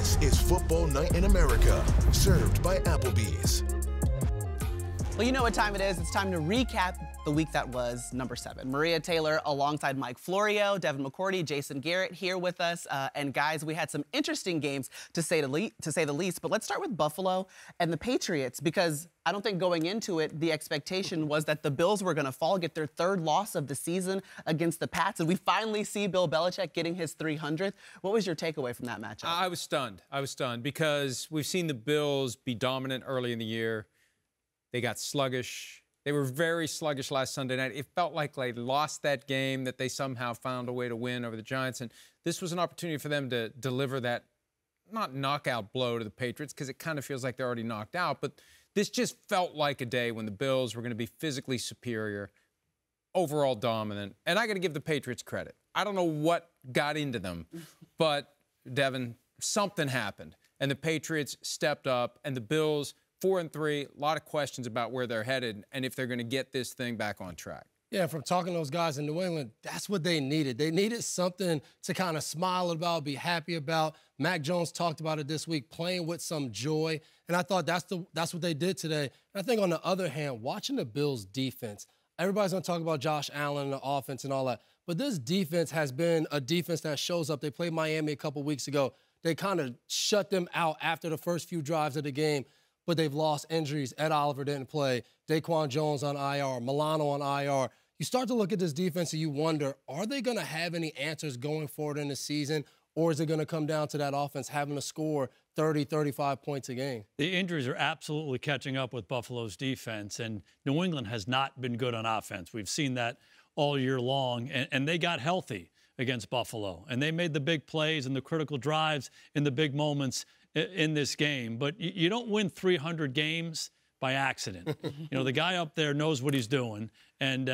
This is Football Night in America, served by Applebee's. Well, you know what time it is. It's time to recap the week that was number 7. Maria Taylor alongside Mike Florio, Devin McCourty, Jason Garrett here with us. And guys, we had some interesting games to say the least. But let's start with Buffalo and the Patriots, because I don't think going into it, the expectation was that the Bills were going to fall, get their 3rd loss of the season against the Pats. And we finally see Bill Belichick getting his 300th. What was your takeaway from that matchup? I was stunned because we've seen the Bills be dominant early in the year. They got sluggish. They were very sluggish last Sunday night. It felt like they lost that game, that they somehow found a way to win over the Giants. And this was an opportunity for them to deliver that, not knockout blow to the Patriots, because it kind of feels like they're already knocked out. But this just felt like a day when the Bills were going to be physically superior, overall dominant. And I got to give the Patriots credit. I don't know what got into them, but, Devin, something happened. And the Patriots stepped up, and the Bills 4-3, a lot of questions about where they're headed and if they're going to get this thing back on track. Yeah, from talking to those guys in New England, that's what they needed. They needed something to kind of smile about, be happy about. Mac Jones talked about it this week, playing with some joy. And I thought that's what they did today. And I think on the other hand, watching the Bills' defense, everybody's going to talk about Josh Allen and the offense and all that. But this defense has been a defense that shows up. They played Miami a couple weeks ago. They kind of shut them out after the first few drives of the game. But they've lost injuries. Ed Oliver didn't play. Daquan Jones on IR. Milano on IR. You start to look at this defense and you wonder, are they going to have any answers going forward in the season, or is it going to come down to that offense having to score 30, 35 points a game? The injuries are absolutely catching up with Buffalo's defense, and New England has not been good on offense. We've seen that all year long, and they got healthy against Buffalo, and they made the big plays and the critical drives in the big moments in this game. But you don't win 300 games by accident. The guy up there knows what he's doing. And,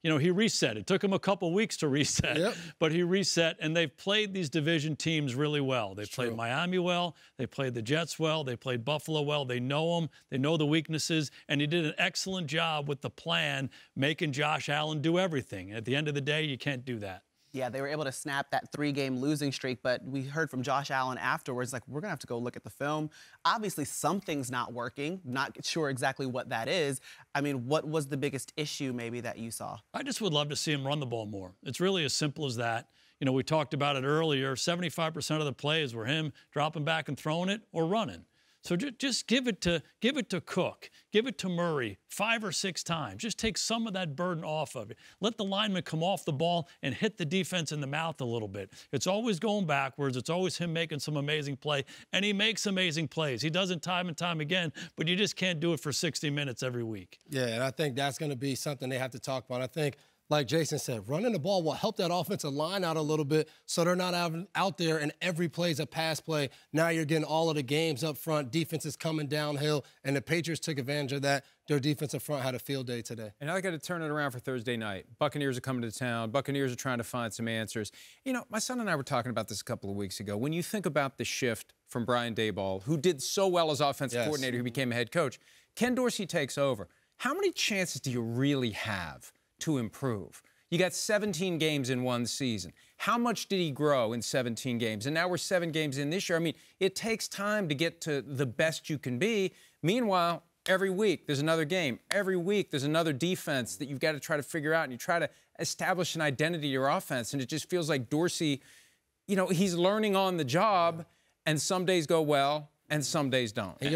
he reset. It took him a couple weeks to reset, but he reset. And they've played these division teams really well. They played Miami well. They played the Jets well. They played Buffalo well. They know them. They know the weaknesses. And he did an excellent job with the plan, making Josh Allen do everything. At the end of the day, you can't do that. Yeah, they were able to snap that 3-game losing streak, but we heard from Josh Allen afterwards, like, we're going to have to go look at the film. Obviously, something's not working. Not sure exactly what that is. I mean, what was the biggest issue maybe that you saw? I just would love to see him run the ball more. It's really as simple as that. We talked about it earlier. 75% of the plays were him dropping back and throwing it or running. So just give it to Cook, give it to Murray 5 or 6 times. Just take some of that burden off of it. Let the lineman come off the ball and hit the defense in the mouth a little bit. It's always going backwards. It's always him making some amazing play, and he makes amazing plays. He does it time and time again, but you just can't do it for 60 minutes every week. Yeah, and I think that's going to be something they have to talk about. I think, like Jason said, running the ball will help that offensive line out a little bit so they're not out there and every play is a pass play. Now you're getting all of the games up front. Defense is coming downhill, and the Patriots took advantage of that. Their defensive front had a field day today. And now they got to turn it around for Thursday night. Buccaneers are coming to town. Buccaneers are trying to find some answers. My son and I were talking about this a couple of weeks ago. When you think about the shift from Brian Daboll, who did so well as offensive coordinator, who became a head coach, Ken Dorsey takes over. How many chances do you really have to improve? You got 17 games in one season. How much did he grow in 17 games? And now we're 7 games in this year. I mean, it takes time to get to the best you can be. Meanwhile, every week there's another game. Every week there's another defense that you've got to try to figure out, and you try to establish an identity to your offense. And it just feels like Dorsey, he's learning on the job, and some days go well, and some days don't. And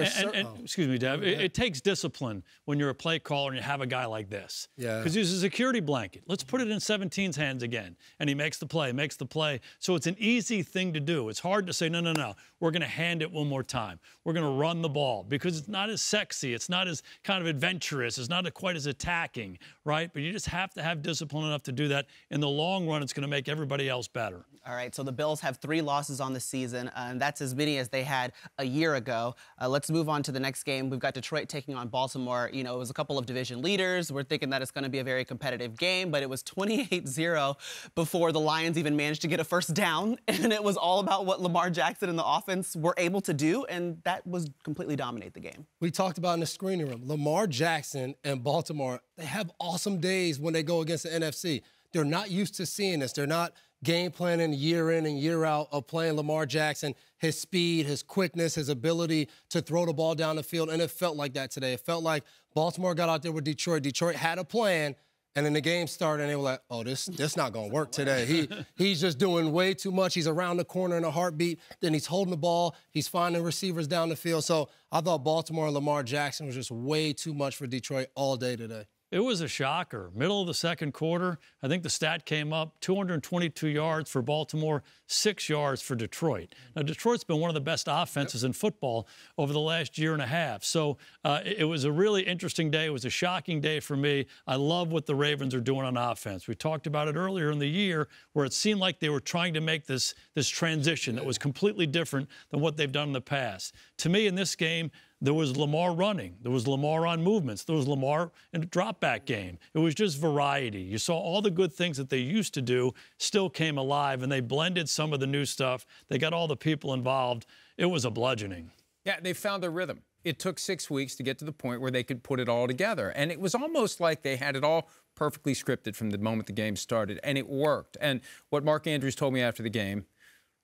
excuse me, Dev, it takes discipline when you're a play caller and you have a guy like this. Yeah. Because he's a security blanket. Let's put it in 17's hands again. And he makes the play. So it's an easy thing to do. It's hard to say, no. We're going to hand it one more time. We're going to run the ball because it's not as sexy. It's not as kind of adventurous. It's not quite as attacking, right? But you just have to have discipline enough to do that. In the long run, it's going to make everybody else better. All right, so the Bills have 3 losses on the season, and that's as many as they had a year ago. Let's move on to the next game. We've got Detroit taking on Baltimore. It was a couple of division leaders. We're thinking that it's going to be a very competitive game, but it was 28-0 before the Lions even managed to get a first down, and it was all about what Lamar Jackson and the offense were able to do, and that was completely dominate the game. We talked about in the screening room, Lamar Jackson and Baltimore, they have awesome days when they go against the NFC. They're not used to seeing this. They're not game planning year in and year out of playing Lamar Jackson, his speed, his quickness, his ability to throw the ball down the field, and it felt like that today. It felt like Baltimore got out there with Detroit. Detroit had a plan, and then the game started, and they were like, oh, this not going to work today. He's just doing way too much. He's around the corner in a heartbeat. Then he's holding the ball. He's finding receivers down the field. So I thought Baltimore and Lamar Jackson was just way too much for Detroit all day today. It was a shocker. Middle of the second quarter, I think the stat came up, 222 yards for Baltimore, 6 yards for Detroit. Now, Detroit's been one of the best offenses in football over the last year and a half. So it was a really interesting day. It was a shocking day for me. I love what the Ravens are doing on offense. We talked about it earlier in the year where it seemed like they were trying to make this transition that was completely different than what they've done in the past. To me, in this game, there was Lamar running. There was Lamar on movements. There was Lamar in a drop-back game. It was just variety. You saw all the good things that they used to do still came alive, and they blended some of the new stuff. They got all the people involved. It was a bludgeoning. Yeah, they found their rhythm. It took 6 weeks to get to the point where they could put it all together. And it was almost like they had it all perfectly scripted from the moment the game started, and it worked. And what Mark Andrews told me after the game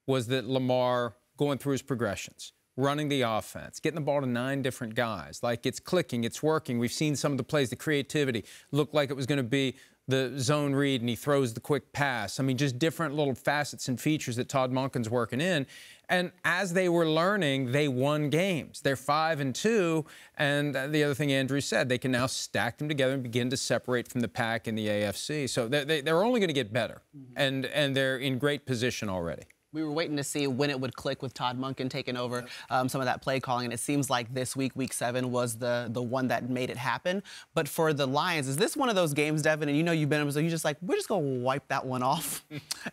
was that Lamar, going through his progressions, running the offense, getting the ball to 9 different guys. Like, it's clicking, it's working. We've seen some of the plays, the creativity. Looked like it was going to be the zone read, and he throws the quick pass. I mean, just different little facets and features that Todd Monken's working in. And as they were learning, they won games. They're 5-2, and the other thing Andrew said, they can now stack them together and begin to separate from the pack in the AFC. So they're only going to get better, and they're in great position already. We were waiting to see when it would click with Todd Monken taking over some of that play calling, and it seems like this week, Week 7, was the one that made it happen. But for the Lions, is this one of those games, Devin, and you know you've been, so you're just like, we're just going to wipe that one off,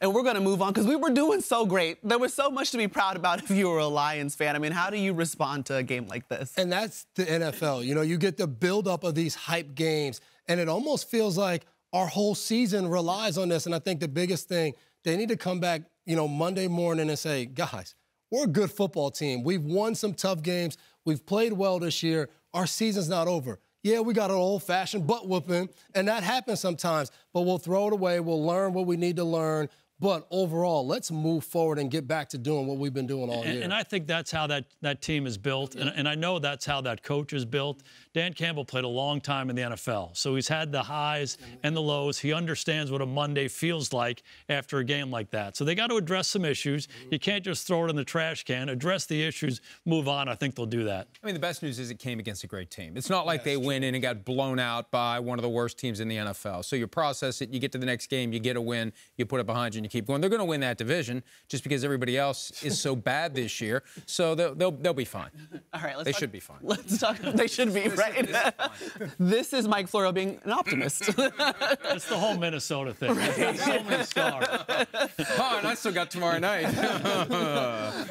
and we're going to move on, because we were doing so great. There was so much to be proud about if you were a Lions fan. I mean, how do you respond to a game like this? And that's the NFL. You know, you get the buildup of these hype games, and it almost feels like our whole season relies on this. And I think the biggest thing, they need to come back, you know, Monday morning and say, guys, we're a good football team. We've won some tough games. We've played well this year. Our season's not over. Yeah, we got an old-fashioned butt whooping, and that happens sometimes. But we'll throw it away. We'll learn what we need to learn. But overall, let's move forward and get back to doing what we've been doing all year. And I think that's how that team is built, and I know that's how that coach is built. Dan Campbell played a long time in the NFL, so he's had the highs and the lows. He understands what a Monday feels like after a game like that. So they got to address some issues. You can't just throw it in the trash can. Address the issues, move on. I think they'll do that. I mean, the best news is it came against a great team. It's not like they went in and got blown out by one of the worst teams in the NFL. So you process it, you get to the next game, you get a win, you put it behind you, and you keep going. They're going to win that division just because everybody else is so bad this year. So they'll be fine. All right, they should be fine. Let's talk. They should be, right? This is Mike Florio being an optimist. It's the whole Minnesota thing. Right. So many stars. Oh, and I still got tomorrow night.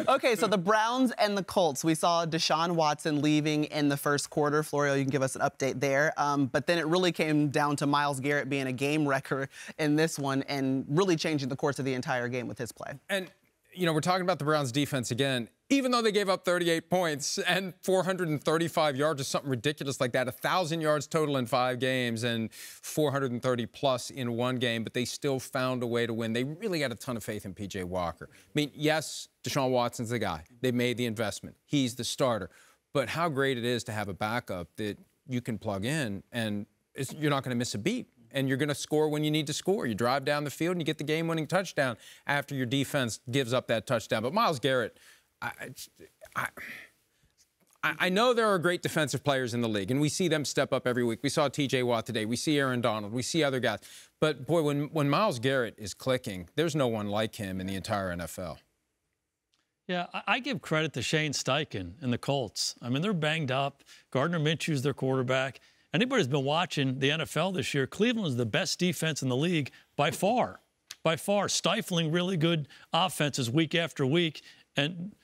Okay, so the Browns and the Colts. We saw Deshaun Watson leaving in the first quarter. Florio, you can give us an update there. But then it really came down to Myles Garrett being a game wrecker in this one and really changing the course of the entire game with his play. And, you know, we're talking about the Browns defense again. Even though they gave up 38 points and 435 yards or something ridiculous like that, 1,000 yards total in 5 games and 430 plus in 1 game, but they still found a way to win. They really had a ton of faith in P.J. Walker. I mean, yes, Deshaun Watson's the guy. They made the investment. He's the starter. But how great it is to have a backup that you can plug in and you're not going to miss a beat. And you're going to score when you need to score. You drive down the field and you get the game-winning touchdown after your defense gives up that touchdown. But Myles Garrett, I know there are great defensive players in the league, and we see them step up every week. We saw T.J. Watt today. We see Aaron Donald. We see other guys. But, boy, when Myles Garrett is clicking, there's no one like him in the entire NFL. Yeah, I give credit to Shane Steichen and the Colts. I mean, they're banged up. Gardner Minshew's their quarterback. Anybody who's been watching the NFL this year, Cleveland is the best defense in the league by far. By far, stifling really good offenses week after week. And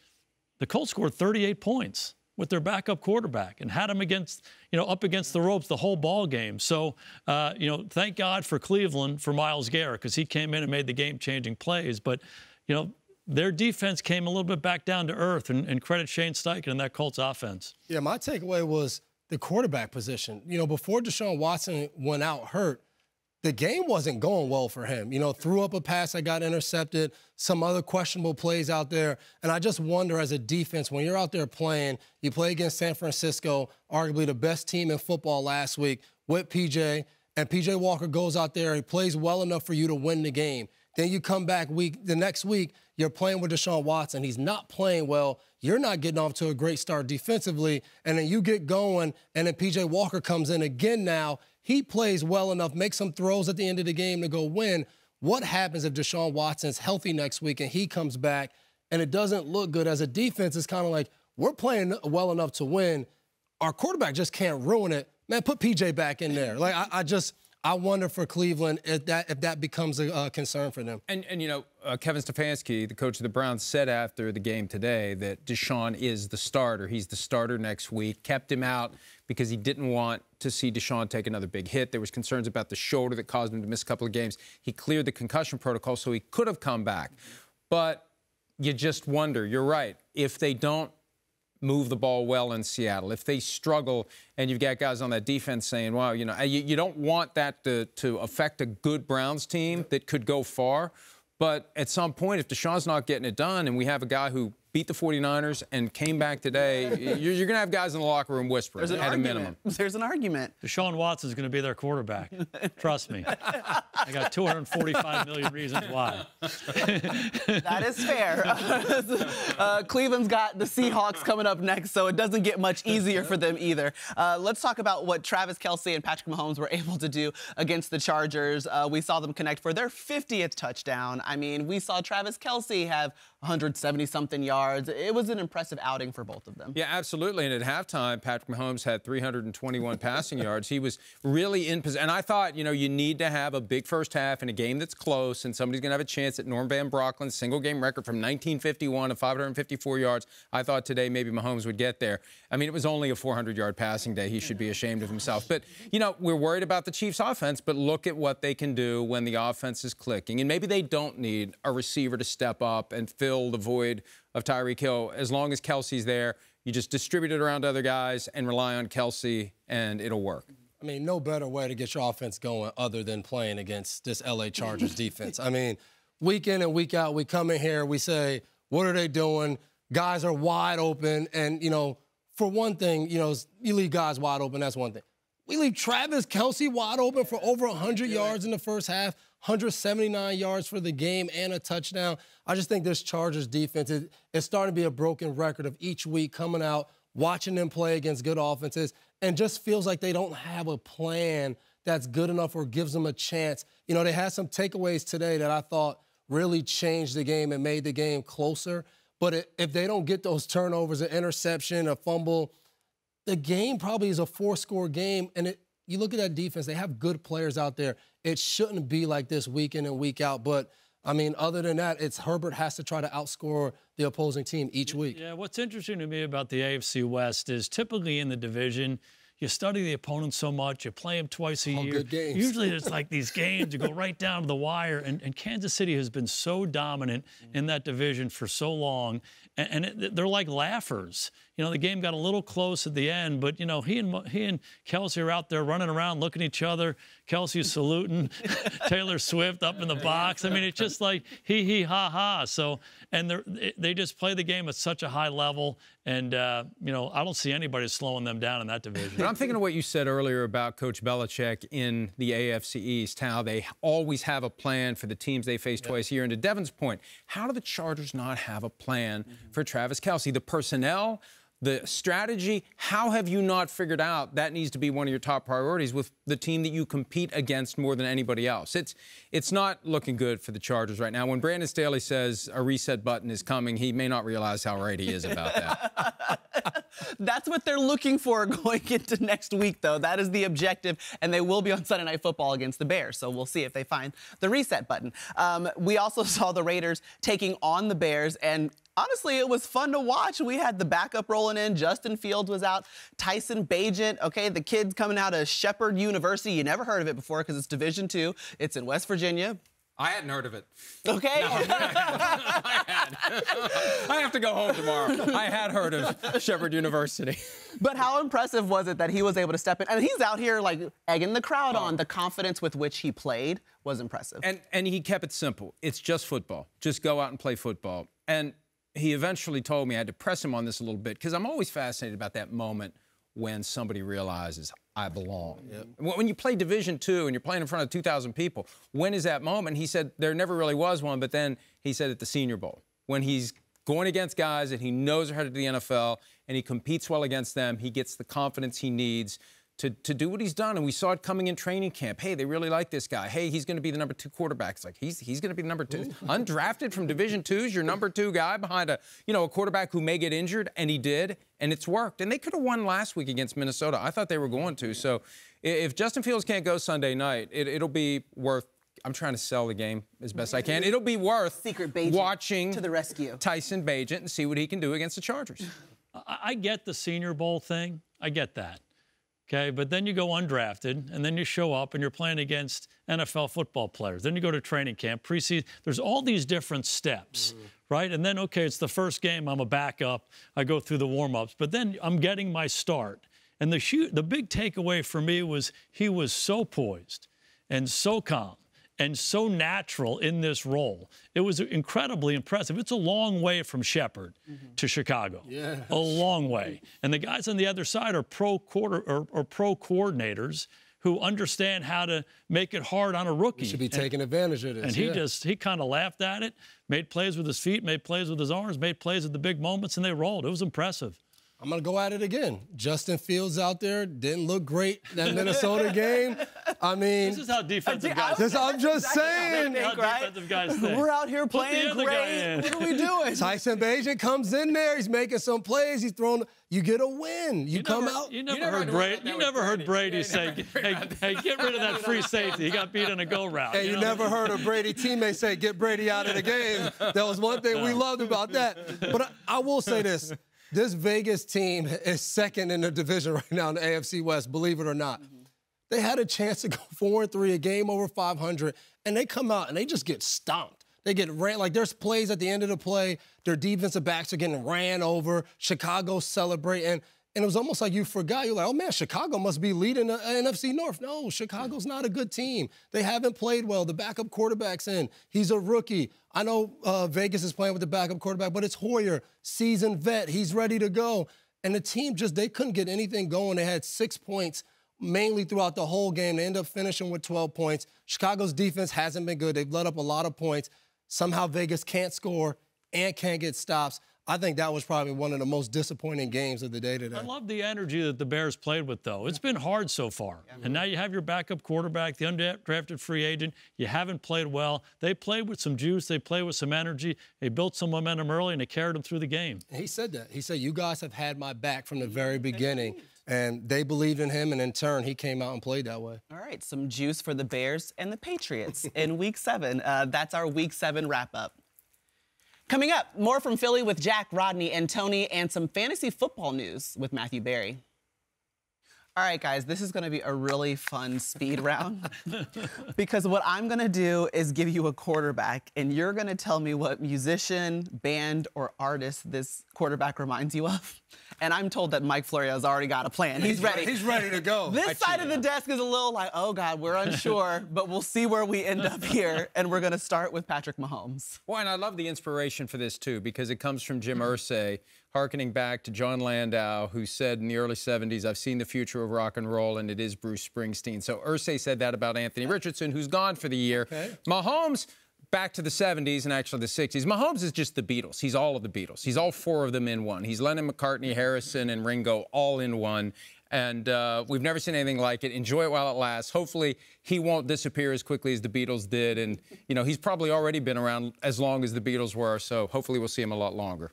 the Colts scored 38 points with their backup quarterback and had him against, up against the ropes the whole ball game. So, thank God for Cleveland for Myles Garrett because he came in and made the game-changing plays. But, their defense came a little bit back down to earth, and credit Shane Steichen and that Colts offense. Yeah, my takeaway was the quarterback position. Before Deshaun Watson went out hurt, the game wasn't going well for him. You know, threw up a pass that got intercepted, some other questionable plays out there. And I just wonder, as a defense, when you're out there playing, you play against San Francisco, arguably the best team in football last week, with PJ, and PJ Walker goes out there and plays well enough for you to win the game. Then you come back the next week, you're playing with Deshaun Watson. He's not playing well. You're not getting off to a great start defensively. And then you get going, and then PJ Walker comes in again now. He plays well enough, makes some throws at the end of the game to go win. What happens if Deshaun Watson's healthy next week and he comes back and it doesn't look good? As a defense, it's kind of like, we're playing well enough to win. Our quarterback just can't ruin it. Man, put PJ back in there. Like, I wonder for Cleveland if that becomes a concern for them. And you know, Kevin Stefanski, the coach of the Browns, said after the game today that Deshaun is the starter. He's the starter next week. Kept him out because he didn't want to see Deshaun take another big hit. There was concerns about the shoulder that caused him to miss a couple of games. He cleared the concussion protocol, so he could have come back. But you just wonder, you're right, if they don't move the ball well in Seattle, if they struggle and you've got guys on that defense saying, well, you know, you don't want that to affect a good Browns team that could go far. But at some point, if Deshaun's not getting it done and we have a guy who beat the 49ers and came back today, you're going to have guys in the locker room whispering at a minimum. There's an argument. Deshaun Watson's going to be their quarterback. Trust me. I got 245 million reasons why. That is fair. Cleveland's got the Seahawks coming up next, so it doesn't get much easier for them either. Let's talk about what Travis Kelce and Patrick Mahomes were able to do against the Chargers. We saw them connect for their 50th touchdown. I mean, we saw Travis Kelce have 170-something yards. It was an impressive outing for both of them. Yeah, absolutely. And at halftime, Patrick Mahomes had 321 passing yards. He was really in position. And I thought, you know, you need to have a big first half in a game that's close, and somebody's going to have a chance at Norm Van Brocklin's single-game record from 1951 of 554 yards. I thought today maybe Mahomes would get there. I mean, it was only a 400-yard passing day. He should be ashamed of himself. But, you know, we're worried about the Chiefs' offense, but look at what they can do when the offense is clicking. And maybe they don't need a receiver to step up and fill the void of Tyreek Hill. As long as Kelce's there, you just distribute it around other guys and rely on Kelce, and it'll work. I mean, no better way to get your offense going other than playing against this L.A. Chargers defense. I mean, week in and week out, we come in here, we say, what are they doing? Guys are wide open. And, you know, for one thing, you know, you leave guys wide open, that's one thing. We leave Travis Kelce wide open for over 100 yards in the first half, 179 yards for the game and a touchdown. I just think this Chargers defense is starting to be a broken record of each week coming out, watching them play against good offenses, and just feels like they don't have a plan that's good enough or gives them a chance. You know, they had some takeaways today that I thought really changed the game and made the game closer. But if they don't get those turnovers, an interception, a fumble, the game probably is a 4-score game. And you look at that defense, they have good players out there. It shouldn't be like this week in and week out. But, I mean, other than that, it's Herbert has to try to outscore the opposing team each week. Yeah, what's interesting to me about the AFC West is typically in the division, you study the opponent so much, you play them twice a year. Good games. Usually it's like these games, you go right down to the wire. And Kansas City has been so dominant in that division for so long. And they're like laughers. You know, the game got a little close at the end, but, you know, he and Kelce are out there running around, looking at each other. Kelce's saluting Taylor Swift up in the box. I mean, it's just like hee, ha, ha. So, and they just play the game at such a high level. And, you know, I don't see anybody slowing them down in that division. But I'm thinking of what you said earlier about Coach Belichick in the AFC East, how they always have a plan for the teams they face twice a year. And to Devin's point, how do the Chargers not have a plan for Travis Kelce? The personnel, the strategy, how have you not figured out that needs to be one of your top priorities with the team that you compete against more than anybody else? It's not looking good for the Chargers right now. When Brandon Staley says a reset button is coming, he may not realize how right he is about that. That's what they're looking for going into next week, though. That is the objective, and they will be on Sunday Night Football against the Bears, so we'll see if they find the reset button. We also saw the Raiders taking on the Bears, and honestly, it was fun to watch. We had the backup rolling in. Justin Fields was out. Tyson Bagent, okay, the kid's coming out of Shepherd University. You never heard of it before because it's Division II. It's in West Virginia. I hadn't heard of it. Okay. No, I had. I have to go home tomorrow. I had heard of Shepherd University. But how impressive was it that he was able to step in? And he's out here, like, egging the crowd on. The confidence with which he played was impressive. And he kept it simple. It's just football. Just go out and play football. And he eventually told me, I had to press him on this a little bit, because I'm always fascinated about that moment when somebody realizes I belong. Yep. When you play Division II and you're playing in front of 2,000 people, when is that moment? He said there never really was one, but then he said at the Senior Bowl, when he's going against guys that he knows are headed to the NFL and he competes well against them, he gets the confidence he needs to do what he's done. And we saw it coming in training camp. Hey, they really like this guy. Hey, he's going to be the number 2 quarterback. It's like, he's going to be the number 2. Undrafted from Division II is your number 2 guy behind a quarterback who may get injured, and he did, and it's worked. And they could have won last week against Minnesota. I thought they were going to. So if Justin Fields can't go Sunday night, it'll be worth, I'm trying to sell the game as best I can. It'll be worth watching to the rescue. Tyson Bagent and see what he can do against the Chargers. I get the Senior Bowl thing. I get that. Okay, but then you go undrafted, and then you show up, and you're playing against NFL football players. Then you go to training camp, preseason. There's all these different steps, right? And then, okay, it's the first game. I'm a backup. I go through the warm-ups. But then I'm getting my start. And the big takeaway for me was he was so poised and so calm and so natural in this role. It was incredibly impressive. It's a long way from Shepherd to Chicago. Yeah. A long way. And the guys on the other side are pro coordinators who understand how to make it hard on a rookie. He should be taking advantage of this. And he kind of laughed at it, made plays with his feet, made plays with his arms, made plays at the big moments, and they rolled. It was impressive. I'm going to go at it again. Justin Fields out there didn't look great that Minnesota game. I mean, this is how defensive guys think. I'm just saying. Defensive guys think. We're out here playing great. What are we doing? Tyson Bagent comes in there. He's making some plays. He's throwing. You get a win. You come out. You never heard Brady say, hey, get rid of that free safety. He got beat on a go route. And you never heard a Brady teammate say, get Brady out of the game. That was one thing we loved about that. But I will say this. This Vegas team is second in the division right now in the AFC West, believe it or not. They had a chance to go 4-3, a game over 500, and they come out and they just get stomped. They get ran. Like, there's plays at the end of the play. Their defensive backs are getting ran over. Chicago celebrating. And it was almost like you forgot. You're like, oh, man, Chicago must be leading the NFC North. No, Chicago's not a good team. They haven't played well. The backup quarterback's in. He's a rookie. I know Vegas is playing with the backup quarterback, but it's Hoyer, seasoned vet. He's ready to go. And the team they couldn't get anything going. They had 6 points mainly throughout the whole game. They ended up finishing with 12 points. Chicago's defense hasn't been good. They've let up a lot of points. Somehow Vegas can't score and can't get stops. I think that was probably one of the most disappointing games of the day today. I love the energy that the Bears played with, though. It's been hard so far. And now you have your backup quarterback, the undrafted free agent. You haven't played well. They played with some juice. They played with some energy. They built some momentum early, and they carried them through the game. And he said that. He said, you guys have had my back from the very beginning. And they believed in him, and in turn, he came out and played that way. All right, some juice for the Bears and the Patriots in Week 7. That's our Week 7 wrap-up. Coming up, more from Philly with Jack, Rodney, and Tony, and some fantasy football news with Matthew Berry. All right, guys, this is going to be a really fun speed round because what I'm going to do is give you a quarterback, and you're going to tell me what musician, band, or artist this quarterback reminds you of. And I'm told that Mike Florio has already got a plan. He's ready. He's ready to go. This side of the desk is a little like, oh, God, we're unsure, but we'll see where we end up here. And we're going to start with Patrick Mahomes. Well, and I love the inspiration for this, too, because it comes from Jim Irsay, hearkening back to John Landau, who said in the early 70s, I've seen the future of rock and roll, and it is Bruce Springsteen. So Irsay said that about Anthony Richardson, who's gone for the year. Okay. Mahomes, back to the 70s and actually the 60s. Mahomes is just the Beatles. He's all of the Beatles. He's all 4 of them in one. He's Lennon, McCartney, Harrison, and Ringo all in one. And we've never seen anything like it. Enjoy it while it lasts. Hopefully, he won't disappear as quickly as the Beatles did. And, you know, he's probably already been around as long as the Beatles were. So hopefully we'll see him a lot longer.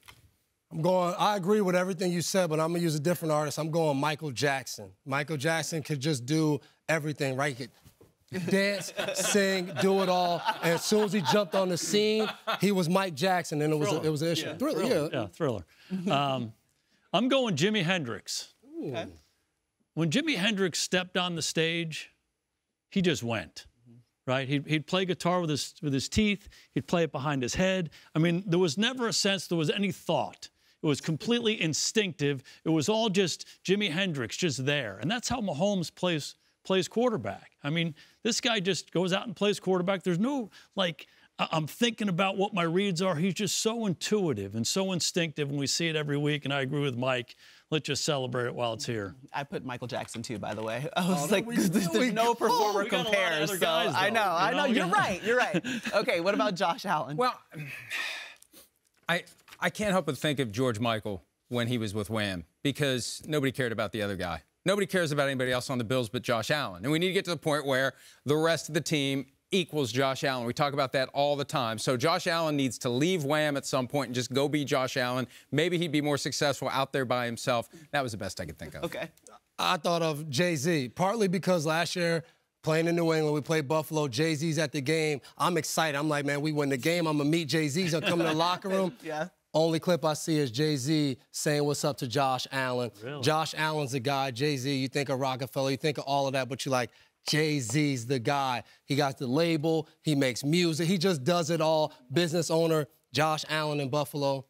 I agree with everything you said, but I'm going to use a different artist. I'm going Michael Jackson. Michael Jackson could just do everything, right? He could dance, sing, do it all. And as soon as he jumped on the scene, he was Mike Jackson, and it was an issue. Yeah. Thriller. Yeah, Thriller. I'm going Jimi Hendrix. Okay. When Jimi Hendrix stepped on the stage, he just went. Right? He'd play guitar with his teeth. He'd play it behind his head. I mean, there was never a sense there was any thought. It was completely instinctive. It was all just Jimi Hendrix just there. And that's how Mahomes plays quarterback. I mean, this guy just goes out and plays quarterback. There's no, like, I'm thinking about what my reads are. He's just so intuitive and so instinctive, and we see it every week, and I agree with Mike. Let's just celebrate it while it's here. I put Michael Jackson, too, by the way. I was there's no performer compares. So guys, I know. You're right. Okay, what about Josh Allen? Well, I can't help but think of George Michael when he was with Wham, because nobody cared about the other guy. Nobody cares about anybody else on the Bills but Josh Allen. And we need to get to the point where the rest of the team equals Josh Allen. We talk about that all the time. So Josh Allen needs to leave Wham at some point and just go be Josh Allen. Maybe he'd be more successful out there by himself. That was the best I could think of. Okay. I thought of Jay-Z, partly because last year, playing in New England, we played Buffalo. Jay-Z's at the game. I'm excited. I'm like, man, we win the game. I'm going to meet Jay-Z. He's going to come in the locker room. Yeah. Only clip I see is Jay-Z saying what's up to Josh Allen. Really? Josh Allen's the guy. Jay-Z, you think of Rockefeller, you think of all of that, but you're like, Jay-Z's the guy. He got the label. He makes music. He just does it all. Business owner, Josh Allen in Buffalo.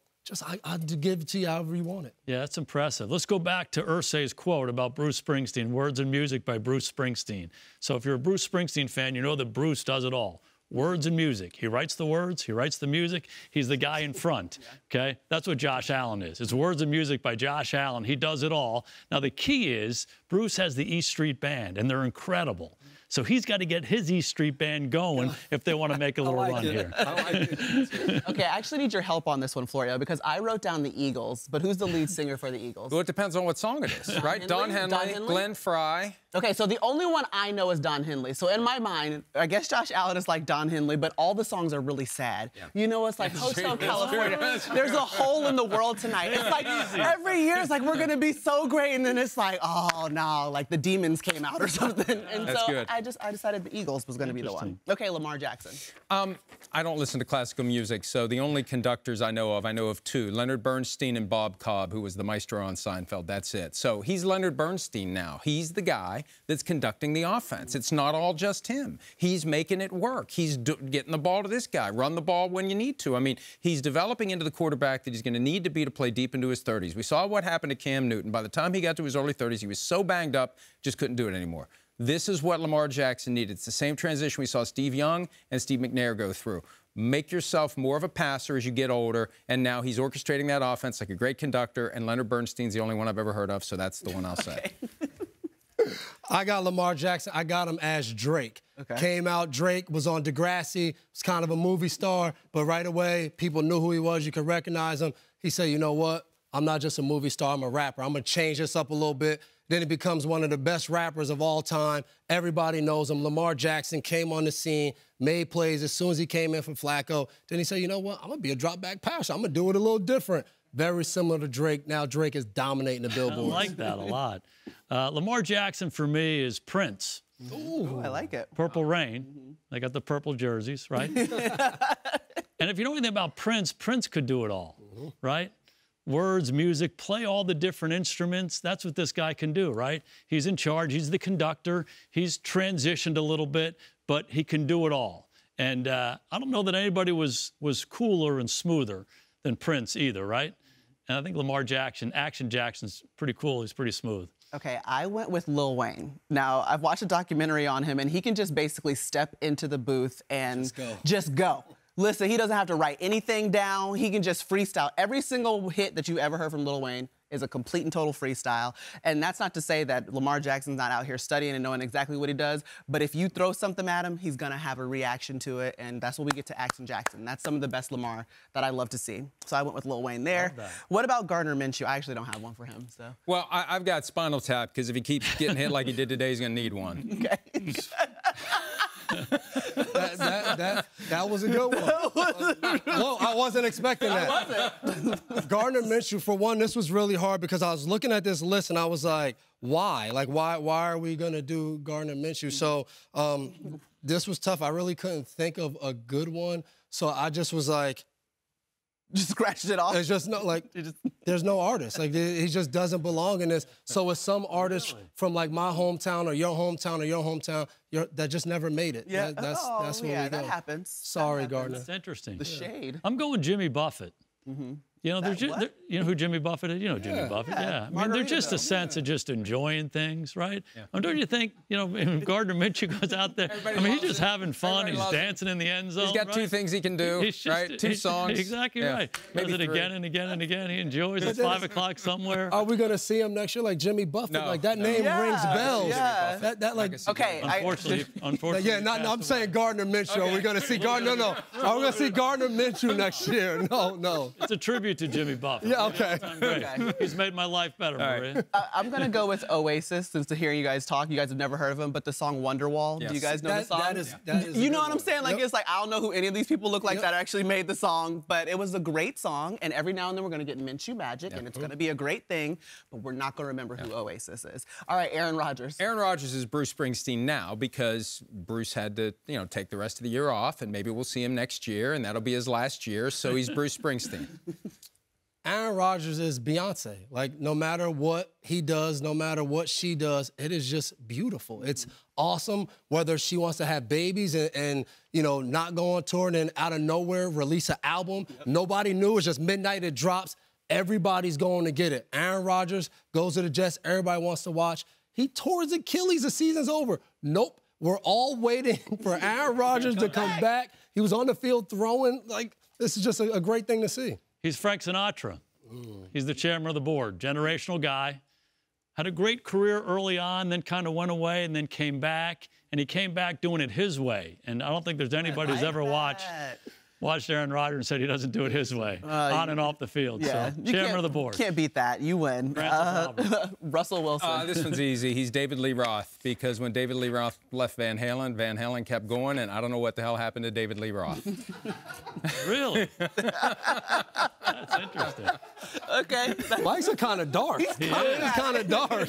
I'll give it to you however you want it. Yeah, that's impressive. Let's go back to Irsay's quote about Bruce Springsteen, Words and Music by Bruce Springsteen. So if you're a Bruce Springsteen fan, you know that Bruce does it all. Words and music. He writes the words. He writes the music. He's the guy in front, okay? That's what Josh Allen is. It's Words and Music by Josh Allen. He does it all. Now, the key is Bruce has the East Street Band, and they're incredible. So he's got to get his East Street Band going if they want to make a little run here. I like it. Okay, I actually need your help on this one, Florio, because I wrote down the Eagles, but who's the lead singer for the Eagles? Well, it depends on what song it is, right? Don Henley, Glenn Frey. Okay, so the only one I know is Don Henley. So in my mind, I guess Josh Allen is like Don Henley, but all the songs are really sad. Yeah. You know, it's like Hotel California. There's a hole in the world tonight. It's like every year it's like we're gonna be so great, and then it's like, oh no, like the demons came out or something. And That's so good. I decided the Eagles was gonna be the one. Okay, Lamar Jackson. I don't listen to classical music, so the only conductors I know of two, Leonard Bernstein and Bob Cobb, who was the maestro on Seinfeld. That's it. So he's Leonard Bernstein now. He's the guy that's conducting the offense. It's not all just him. He's making it work. He's getting the ball to this guy. Run the ball when you need to. I mean, he's developing into the quarterback that he's going to need to be to play deep into his 30s. We saw what happened to Cam Newton. By the time he got to his early 30s, he was so banged up, just couldn't do it anymore. This is what Lamar Jackson needed. It's the same transition we saw Steve Young and Steve McNair go through. Make yourself more of a passer as you get older, and now he's orchestrating that offense like a great conductor, and Leonard Bernstein's the only one I've ever heard of, so that's the one I'll say. I got Lamar Jackson. I got him as Drake. Okay. Came out, Drake was on Degrassi, was kind of a movie star, but right away, people knew who he was. You could recognize him. He said, you know what? I'm not just a movie star, I'm a rapper. I'm going to change this up a little bit. Then he becomes one of the best rappers of all time. Everybody knows him. Lamar Jackson came on the scene, made plays as soon as he came in for Flacco. Then he said, you know what? I'm going to be a drop-back passer. I'm going to do it a little different. Very similar to Drake. Now Drake is dominating the billboards. I like that a lot. Lamar Jackson, for me, is Prince. Ooh, I like it. Purple Rain. They got the purple jerseys, right? And if you know anything about Prince, Prince could do it all, right? Words, music, play all the different instruments. That's what this guy can do, right? He's in charge. He's the conductor. He's transitioned a little bit, but he can do it all. And I don't know that anybody was cooler and smoother than Prince either, right? And I think Lamar Jackson, Action Jackson's pretty cool. He's pretty smooth. Okay, I went with Lil Wayne. Now, I've watched a documentary on him, and he can just basically step into the booth and just go. Listen, he doesn't have to write anything down. He can just freestyle. Every single hit that you ever heard from Lil Wayne is a complete and total freestyle. And that's not to say that Lamar Jackson's not out here studying and knowing exactly what he does, but if you throw something at him, he's gonna have a reaction to it, and that's what we get to Action Jackson. That's some of the best Lamar that I love to see. So I went with Lil Wayne there. What about Gardner Minshew? I actually don't have one for him, so. Well, I've got Spinal Tap, because if he keeps getting hit like he did today, he's gonna need one. Okay. That was a good one. Well, I wasn't expecting that. Gardner Minshew, for one, this was really hard because I was looking at this list and I was like, why? Like, why are we going to do Gardner Minshew? So this was tough. I really couldn't think of a good one. So I just was like, just scratched it off? There's just no, like, there's no artist. Like, he just doesn't belong in this. So with some artists from, like, my hometown or your hometown that just never made it. Yeah. That's where we go. That happens. Sorry, Gardner. That's interesting. The shade. I'm going Jimmy Buffett. You know, you know who Jimmy Buffett is? You know Jimmy Buffett, yeah. I mean, there's just a sense of just enjoying things, right? Yeah. Don't you think, you know, when Gardner Minshew goes out there, he's just having fun. He's dancing in the end zone. He's got two things he can do, right? Two songs. Exactly right. Maybe does it again and again and again. He enjoys it. 5 o'clock somewhere. Are we going to see him next year like Jimmy Buffett? No. Like that name rings bells. Yeah. That like. Okay. Unfortunately. Yeah, I'm saying Gardner Minshew. Okay. We're going to see Gardner. No. Are we going to see Gardner Minshew next year? No. It's a tribute to Jimmy Buffett. Yeah, okay. He's made my life better, Maria. I'm going to go with Oasis since to hearing you guys talk. You guys have never heard of them, but the song Wonderwall. Yes. Do you guys know the song? That is you know what I'm saying? Like, it's like, I don't know who any of these people look like that actually made the song, but it was a great song. And every now and then we're going to get Minshew magic, and it's going to be a great thing, but we're not going to remember who Oasis is. All right, Aaron Rodgers. Aaron Rodgers is Bruce Springsteen now because Bruce had to, you know, take the rest of the year off, and maybe we'll see him next year, and that'll be his last year, so he's Bruce Springsteen. Aaron Rodgers is Beyonce. Like, no matter what he does, no matter what she does, it is just beautiful. It's awesome, whether she wants to have babies and you know, not go on tour and then out of nowhere release an album. Nobody knew. It's just midnight, it drops. Everybody's going to get it. Aaron Rodgers goes to the Jets. Everybody wants to watch. He tore his Achilles. The season's over. Nope. We're all waiting for Aaron Rodgers to come back. He was on the field throwing. Like, this is just a great thing to see. He's Frank Sinatra. He's the chairman of the board, generational guy. Had a great career early on, then kind of went away and then came back. And he came back doing it his way. And I don't think there's anybody who's ever watched Aaron Rodgers and said he doesn't do it his way, on and off the field. Yeah. So, chairman of the board. Can't beat that. You win. Russell Wilson. This one's easy. He's David Lee Roth, because when David Lee Roth left Van Halen kept going, and I don't know what the hell happened to David Lee Roth. Really? That's interesting. Okay. Mike's are kind of dark. He's kind of dark.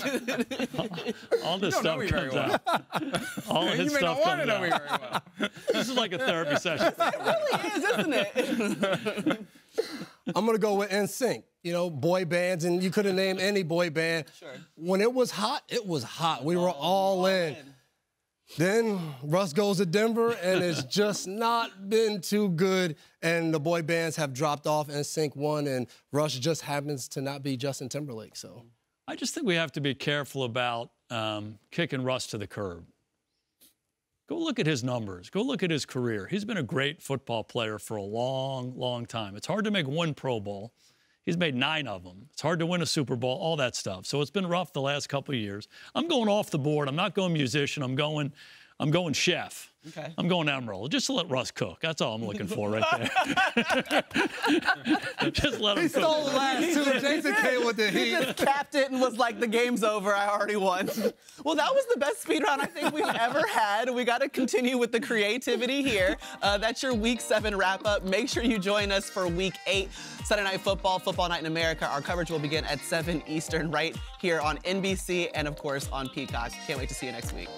All this stuff comes out. All of his stuff comes out. Very well. This is like a therapy session. It really is, isn't it? I'm going to go with NSYNC. You know, boy bands, and you could have named any boy band. Sure. When it was hot, it was hot. We were all in. Then Russ goes to Denver, and it's just not been too good, and the boy bands have dropped off. NSYNC won, and Russ just happens to not be Justin Timberlake. So I just think we have to be careful about kicking Russ to the curb. Go look at his numbers. Go look at his career. He's been a great football player for a long, long time. It's hard to make one Pro Bowl. He's made 9 of them. It's hard to win a Super Bowl, all that stuff. So it's been rough the last couple of years. I'm going off the board. I'm not going musician. I'm going chef. Okay. I'm going Emerald, just to let Russ cook. That's all I'm looking for right there. Just let him cook. He stole last two. Jason came with the heat. He just capped it and was like, the game's over. I already won. Well, that was the best speed round I think we've ever had. We got to continue with the creativity here. That's your Week 7 wrap-up. Make sure you join us for Week 8, Sunday Night Football, Football Night in America. Our coverage will begin at 7 Eastern right here on NBC and, of course, on Peacock. Can't wait to see you next week.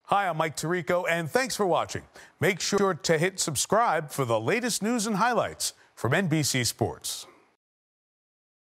Hi, I'm Mike Tirico, and thanks for watching. Make sure to hit subscribe for the latest news and highlights from NBC Sports.